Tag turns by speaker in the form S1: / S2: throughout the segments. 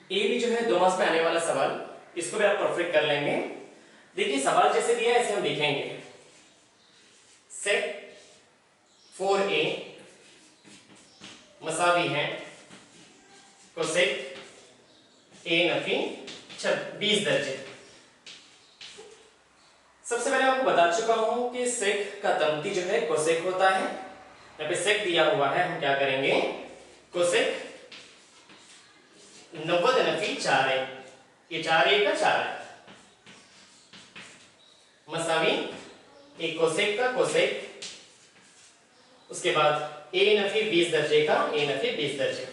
S1: ये भी जो है 2 मार्क्स में आने वाला सवाल, इसको भी आप परफेक्ट कर लेंगे। देखिए सवाल जैसे दिया है ऐसे हम लिखेंगे, सेक 4a मसावी है कोसेक a नफी 20 दर्जे। सबसे पहले आपको बता चुका हूं कि सेक का तमती जो है कोसेक होता है। यहाँ पे सेक दिया हुआ है, हम क्या करेंगे, कोसेक 90 नफी 4a, ये 4a का 4 है, मसावी एक कोसेक का कोसेक, उसके बाद a नफी 20 दर्जे का a नफी 20 दर्जे।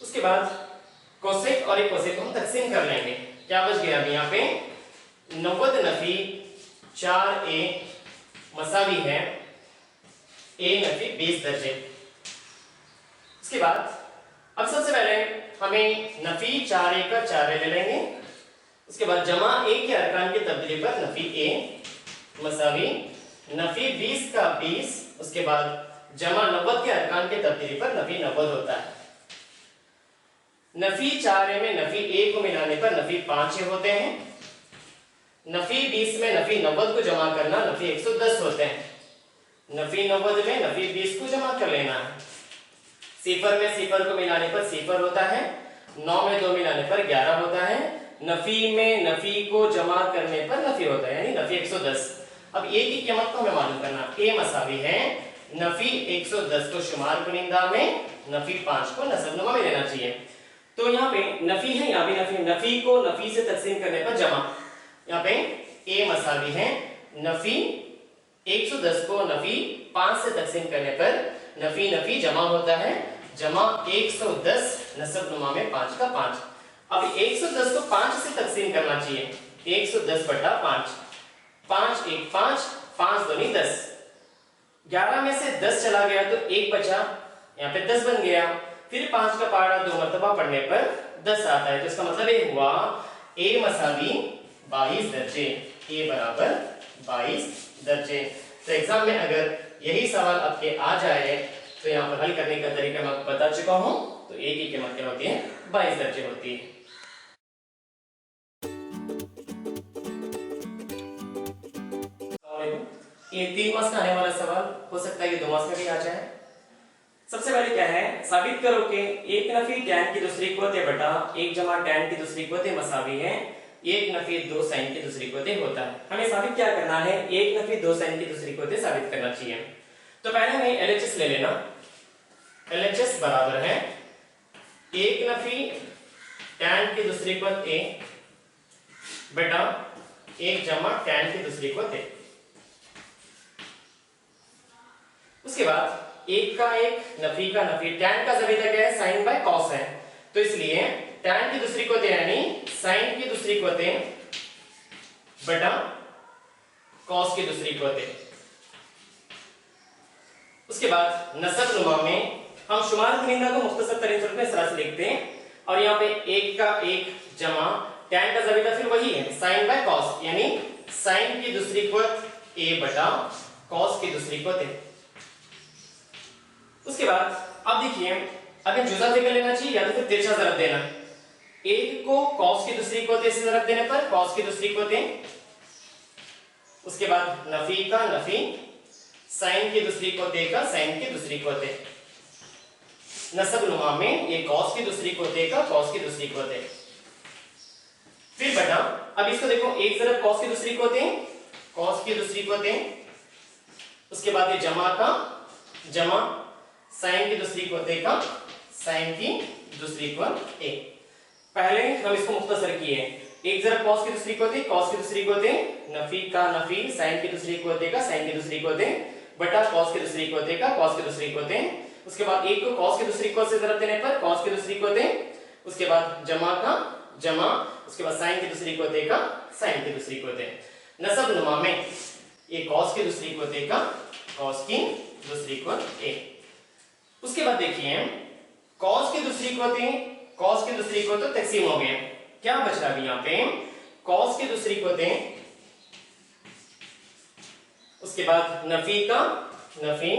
S1: उसके बाद कोसेक और एक कोसेक को हम तकसीम कर लेंगे। क्या बच गया अभी यहाँ पे, 90 नफी 4a मसावी है a नफी 20 दर्जे। उसके बाद अब सबसे पहले हमें नफी 4a का 4a ले लेंगे। उसके बाद जमा a के अरकान की तब्दीली पर नफी a मसावी नफी 20 का 20, उसके बाद जमा 90 के अरकान की तब्दीली पर नफी 90 होता है। नफी 4a में नफी a को मिलाने पर नफी 5a होते हैं। नफी 20 में नफी 90 को जमा करना नफी 110 होते हैं। नफी 90 में नफी 20 को जमा कर लेना है। सिफर में सिफर को मिलाने पर सिफर होता है, 9 में 2 मिलाने पर 11 होता है। नफी में नफी को जमा करने पर नफी होता है, यानी नफी 110। अब a की कीमत को हमें मालूम करना, a मसावी है नफी 110 को शुमार कुनिंदा में नफी 5 को नसबनुमा में लेना चाहिए। तो यहाँ पे नफी है, यहाँ भी नफी को नफी से तकसीम करने पर जमा, यहाँ पे a मसावी है नफी 110 को नफी 5 से तकसीम करने पर नफी नफी जमा होता है, जमा 110 नसबनुमा में 5 का 5। अब 110 को 5 से तकसीम करना चाहिए, 110 बटा 5, 5 1 5, 5 दूनी 10, 11 में से 10 चला गया तो 1 बचा, यहाँ पे 10 बन गया। फिर 5 का पारा 2 मरतबा पढ़ने पर 10 आता है, तो इसका मतलब ये हुआ a मसावी 22 दर्जे, a बराबर 22 दर्जे। तो एग्जाम में अगर यही सवाल आपके आ जाए तो यहाँ पर हल करने का तरीका मैं आपको बता चुका हूँ। तो a की कीमत क्या होती है, 22 दर्जे होती है। ये 3 मार्क्स का आने वाला सवाल, हो सकता है कि 2 मार्क्स में भी आ जाए। सबसे पहले क्या है, साबित करो कि एक नफी tan की दूसरी कुव्वत बटा 1 जमा tan की दूसरी कुव्वत मसावी है 1 नफी 2 sin की दूसरी कुव्वत होता है। हमें साबित क्या करना है, 1 नफी 2 sin की दूसरी कुव्वत साबित करना चाहिए। तो पहले हमें LHS ले लेना, LHS बराबर है 1 नफी tan की दूसरी कुव्वत a बटा 1 जमा tan की दूसरी कुव्वत a। उसके बाद एक का एक, नफी का नफी, tan का ज़बीदा क्या है, sin बाय cos है, तो इसलिए tan की दूसरी कुव्वत यानी sin की दूसरी कुव्वत बटा cos की दूसरी कुव्वत। उसके बाद नसबनुमा में हम शुमार कुनिंदा को मुख्तसर तरीन सूरत में इस तरह से लिखते हैं, और यहाँ पे एक का एक जमा tan का ज़बीदा फिर वही है sin बाय cos, यानी sin की दूसरी कुव्वत a बटा cos की दूसरी कुव्वत। उसके बाद अब देखिए, अगर जुज़ा फिगर लेना चाहिए या तो फिर तिरछा ज़रब देना। एक को cos की दूसरी कुव्वत से ज़रब देने पर cos की दूसरी कुव्वत, उसके बाद नफी का नफी, sin की दूसरी कुव्वत का sin की दूसरी कुव्वत, नसबनुमा में ये cos की दूसरी कुव्वत का cos की दूसरी कुव्वत। फिर बटा, अब इसको देखो, एक ज़रब cos की दूसरी कुव्वत, cos की दूसरी कुव्वत, उसके बाद ये जमा का जमा sin की दूसरी कुव्वत का sin की दूसरी कुव्वत a। पहले हम इसको मुख्तसर किए, एक ज़रब cos की दूसरी कुव्वत, cos की दूसरी कुव्वत, नफी का नफी, sin की दूसरी कुव्वत का sin की दूसरी कुव्वत बटा cos की दूसरी कुव्वत का cos की दूसरी कुव्वत। उसके बाद एक को cos की दूसरी कुव्वत से ज़रब देने पर cos की दूसरी कुव्वत, उसके बाद जमा का जमा, उसके बाद sin की दूसरी कुव्वत का sin की दूसरी कुव्वत। नसबनुमा में ये cos की दूसरी कुव्वत का cos की दूसरी कुव्वत a। उसके बाद देखिए, cos की दूसरी कुव्वत तकसीम हो गए, क्या बच रहा है यहाँ पे, cos की दूसरी कुव्वत, उसके बाद नफी का नफी,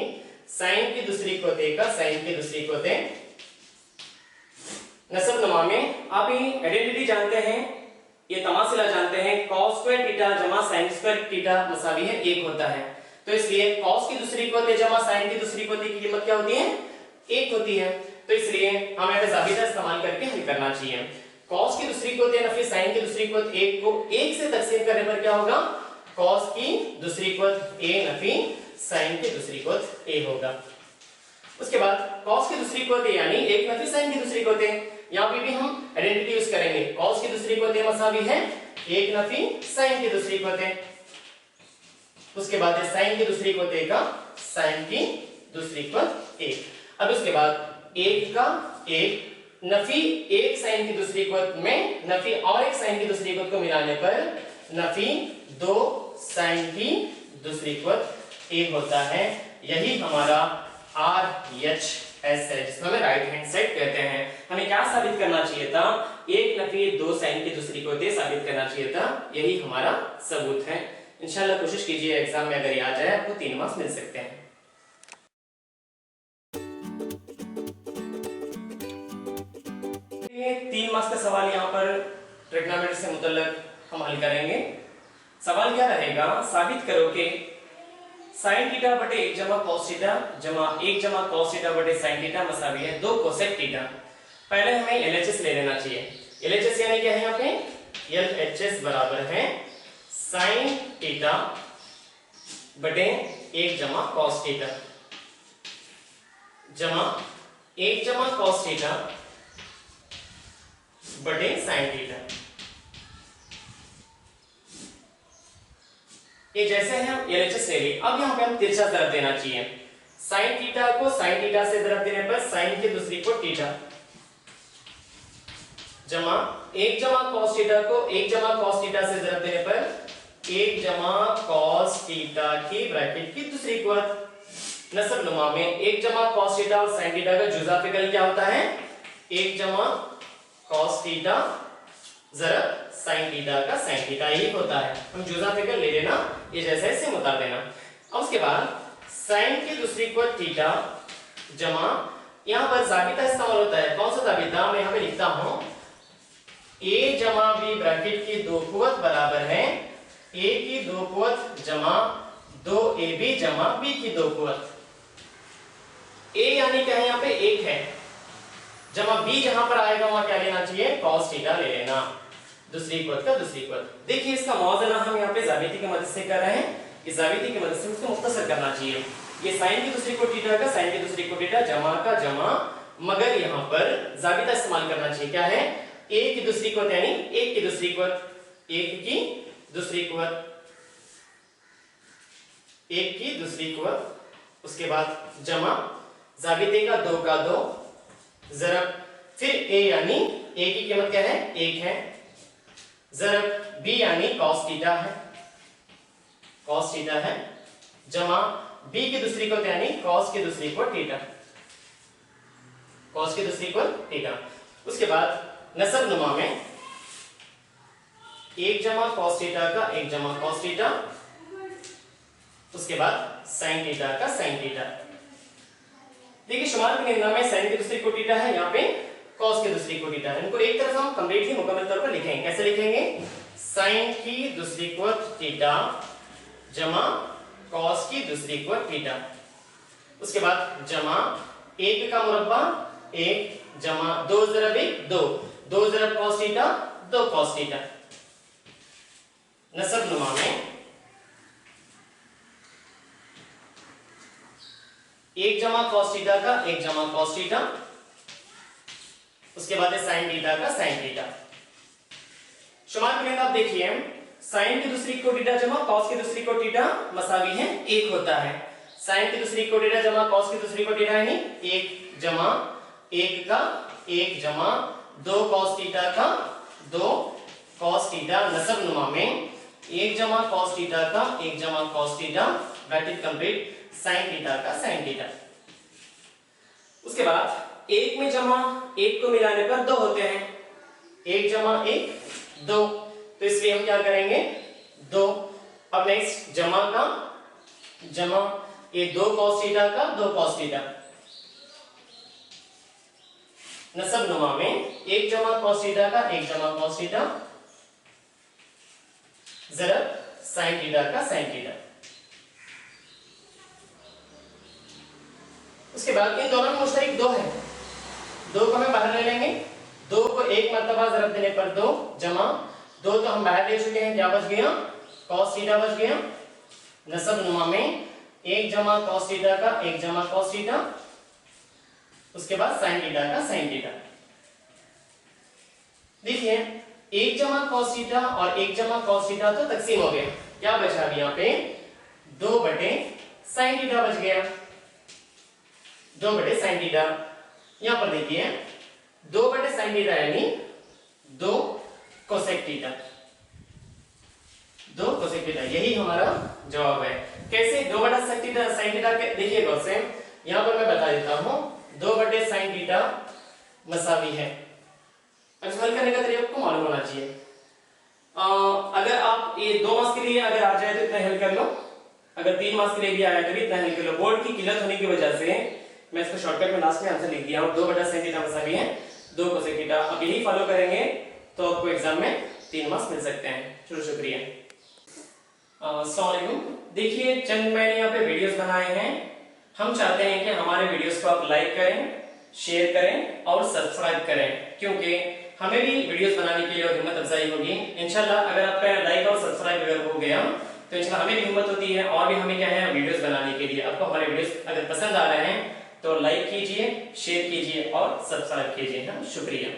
S1: sin की दूसरी कुव्वत का sin की दूसरी कुव्वत, नसब नुमा में आप ये आइडेंटिटी जानते हैं, ये तमासिला जानते हैं, cos स्क्वायर थीटा जमा sin स्क्वायर थीटा मसावी है 1 होता है। तो इसलिए cos की दूसरी इक्वती जमा sin की दूसरी इक्वती की कीमत क्या होती है? 1 होती है। तो इसलिए हमें यहाँ पे जाबिता इस्तेमाल करके हल करना चाहिए। cos की दूसरी इक्वती नफी sin की दूसरी इक्वती 1 को 1 से तकसीम करने पर क्या होगा? cos की दूसरी इक्वत a नफी sin की दूसरी इक्वत a होगा। उसके बाद cos की दूसरी इक्वत यानी 1 नफी sin की दूसरी इक्वत, यहाँ पे भी हम आइडेंटिटी यूज करेंगे। cos की दूसरी इक्वत मसावी है 1 नफी sin की दूसरी इक्वत। उसके बाद है sin की दूसरी इक्वत का sin की दूसरी इक्वत 1। अब उसके बाद 1 का 1 नफी 1 sin की दूसरी इक्वत में नफी और एक sin की दूसरी इक्वत को मिलाने पर नफी 2 sin की दूसरी इक्वत 1 होता है। यही हमारा RHS है, जिसमें हमें राइट हैंड साइड कहते हैं। हमें क्या साबित करना चाहिए था? 1 नफी 2 sin की दूसरी इक्वत साबित करना चाहिए था। यही हमारा सबूत है। इंशाल्लाह कोशिश कीजिए एग्जाम में अगर याद जाए आपको 3 मार्क्स मिल सकते हैं। ये 3 मार्क्स का सवाल यहाँ पर ट्रिग्नोमेट्री से मुतल्लिक हम हल करेंगे। सवाल क्या रहेगा? साबित करो कि sin थीटा बटे 1 जमा cos थीटा जमा 1 जमा cos थीटा बटे sin थीटा मसावी है 2 cosec थीटा। पहले हमें LHS ले लेना चाहिए। LHS यानी क्या है? यहाँ पे LHS बराबर है sin थीटा बटे 1 जमा cos थीटा जमा 1 जमा cos थीटा बटे sin थीटा। ये जैसे हैं हम LHS ले ली। अब यहाँ पे हम तिरछा ज़रब देना चाहिए। sin थीटा को sin थीटा से ज़रब देने पर sin की दूसरी को थीटा जमा 1 जमा cos थीटा को 1 जमा cos थीटा से ज़रब देने पर 1 जमा cos थीटा की ब्रैकेट की दूसरी इक्वत। नसब नुमा में 1 जमा cos थीटा और sin थीटा का जुज़ा फिगल क्या होता है? 1 जमा cos थीटा ज़रब sin थीटा का sin थीटा ही होता है। हम जुज़ा फिगर ले लेना, ये जैसे ऐसे उतार देना। अब उसके बाद sin की दूसरी इक्वत थीटा जमा, यहाँ पर जाबिता इस्तेमाल होता है। कौन सा जाबिता? मैं यहाँ पे लिखता हूँ a जमा b ब्रैकेट की 2 कुवत बराबर है a की 2 कुवत जमा 2ab जमा b की 2 कुवत। a यानी क्या है? यहाँ पे 1 है, जमा b जहां पर आएगा वहां क्या लेना चाहिए? cos थीटा ले लेना, दूसरी इक्वत का दूसरी इक्वत। देखिए इसका मौज़ना हम यहाँ पे जाबिती की मदद से कर रहे हैं। इस जाबिती की मदद से इसको मुख्तसर करना चाहिए। ये sin की दूसरी इक्वत थीटा का sin की दूसरी इक्वत थीटा जमा का जमा, मगर यहाँ पर जाबिता इस्तेमाल करना चाहिए। क्या है? a की दूसरी इक्वत यानी 1 की दूसरी इक्वत, 1 की दूसरी इक्वत, 1 की दूसरी इक्वत। उसके बाद जमा जाबिते का 2 का 2 ज़रब, फिर a यानी a की कीमत क्या है? 1 है, ज़रब b यानी cos थीटा है, cos थीटा है, जमा b की दूसरी इक्वत यानी cos की दूसरी इक्वत थीटा, cos की दूसरी इक्वत थीटा। उसके बाद नसब नुमा में 1 जमा cos थीटा का 1 जमा cos थीटा, उसके बाद sin थीटा का sin थीटा। देखिए शुमार की निगरानी में sin की दूसरी इक्वत थीटा है, यहाँ पे cos की दूसरी इक्वत थीटा है। इनको एक तरफ हम कंप्लीटली मुकम्मल तौर पर लिखेंगे। कैसे लिखेंगे? sin की दूसरी इक्वत थीटा जमा cos की दूसरी इक्वत थीटा, उसके बाद जमा 1 का मुरब्बा 1 जमा 2 ज़रब 1 2, 2 ज़रब cos थीटा 2 cos थीटा। नसब नुमा में 1 जमा cos थीटा का 1 जमा cos थीटा, उसके बाद है sin थीटा का sin थीटा। शुमार करेंगे आप देखिए sin की दूसरी इक्वत थीटा जमा cos की दूसरी इक्वत थीटा मसावी है 1 होता है। sin की दूसरी इक्वत थीटा जमा cos की दूसरी इक्वत थीटा यानी 1 जमा 1 का 1 जमा 2 cos थीटा का 2 cos थीटा। नसब नुमा में 1 जमा cos थीटा का 1 जमा cos theta bracket complete sin theta का sin थीटा। उसके बाद 1 में जमा 1 को मिलाने पर 2 होते हैं, 1 जमा 1 2, तो इसलिए हम क्या करेंगे? 2। अब नेक्स्ट जमा का जमा, ये 2 cos थीटा का 2 cos थीटा। नसब नुमा में 1 जमा cos थीटा का 1 जमा cos थीटा जरा sin थीटा का sin थीटा। उसके बाद इन दोनों में मुश्तरक 2 है, 2 को हमें बाहर ले लेंगे। 2 को एक मरतबा ज़रब देने पर 2 जमा 2 तो हम बाहर ले चुके हैं, क्या बच गया? cos थीटा बच गया। नसब नुमा में 1 जमा cos थीटा का 1 जमा cos थीटा, उसके बाद sin थीटा का sin थीटा। देखिए 1 जमा cos थीटा और 1 जमा cos थीटा तो तकसीम हो गया, क्या बचा अब यहाँ पे? 2 बटे sin थीटा बच गया, 2 बटे sin थीटा। यहां पर देखिए 2 बटे sin थीटा यानी 2 कोसेक थीटा, 2 कोसेक थीटा, यही हमारा जवाब है। कैसे 2 बटा sin थीटा के देखिए गौर से, यहां पर मैं बता देता हूं 2 बटे sin थीटा मसावी है। अब हल करने का तरीका आपको मालूम होना चाहिए। अगर आप ये 2 मार्क्स के लिए अगर आ जाए तो इतना हल कर लो, अगर 3 मार्क्स के लिए भी आया तो भी इतना हल कर लो। बोर्ड की किल्लत होने की वजह से मैं इसको शॉर्टकट में लास्ट में आंसर लिख दिया हूं। 2 बटा sin थीटा मसावी है 2 कोसेक थीटा। अब यही फॉलो करेंगे तो आपको एग्जाम में 3 मार्क्स मिल सकते हैं। शुक्रिया। अस्सलाम वालेकुम। देखिए चंद मैंने यहाँ पे वीडियोस बनाए हैं। हम चाहते हैं कि हमारे वीडियोस को आप लाइक करें, शेयर करें और सब्सक्राइब करें, क्योंकि हमें भी वीडियोस बनाने के लिए और हिम्मत अफजाई होगी। इंशाल्लाह अगर आपका लाइक और सब्सक्राइब अगर हो गया तो इंशाल्लाह हमें भी हिम्मत होती है और भी हमें क्या है वीडियोस बनाने के लिए। आपको हमारे वीडियोस अगर पसंद आ रहे हैं तो लाइक कीजिए, शेयर कीजिए और सब्सक्राइब कीजिए। हाँ, शुक्रिया।